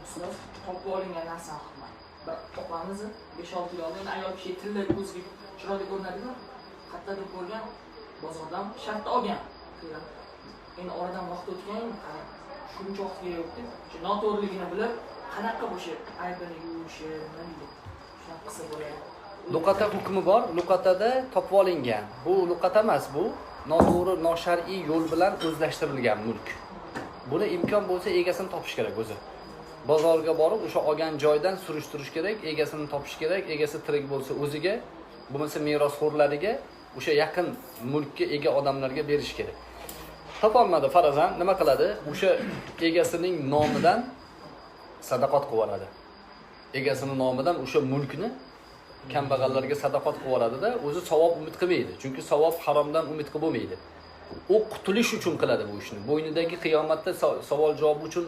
ustoz topib olingan narsani qilmang. Bir opamiz 5-6 yil oldin ayol kishi tilla ko'zga chiroyli ko'rinadi-ku. Qayerdadir ko'rgan, bozordan shartda olgan. Endi oradan vaqt o'tgan, shuncha vaqtga yo'qdi. Shu noto'g'riligini bilib, qanaqa bo'shi aybini yuvishi, nima deydi? Shunaqa qilsa bo'ladi. Luqata hukmi bor. Luqatada topib olingan. Bu luqata emas, bu noto'g'ri, noshar'iy yo'l bilan o'zlashtirilgan mulk. Buni imkon bo'lsa egasini topish kerak o'zi. Bozorga borib, o'sha olgan joydan surishtirish kerak, egasini topish kerak, egasi tirik bo'lsa o'ziga, bo'lmasa merosxo'rlariga, o'sha yaqin mulkka ega odamlarga berish kerak. Topolmadi farazan nima qiladi? O'sha egasining nomidan sadaqat qilib oladi. Egasining nomidan o'sha mulkni kambag'allarga sadaqat qilib oladi-da, o'zi savob umid qilmaydi. Chunki savob haromdan umid qilib bo'lmaydi. U qutulish uchun qiladi bu ishni. Bo'ynidagi qiyomatda savol javob uchun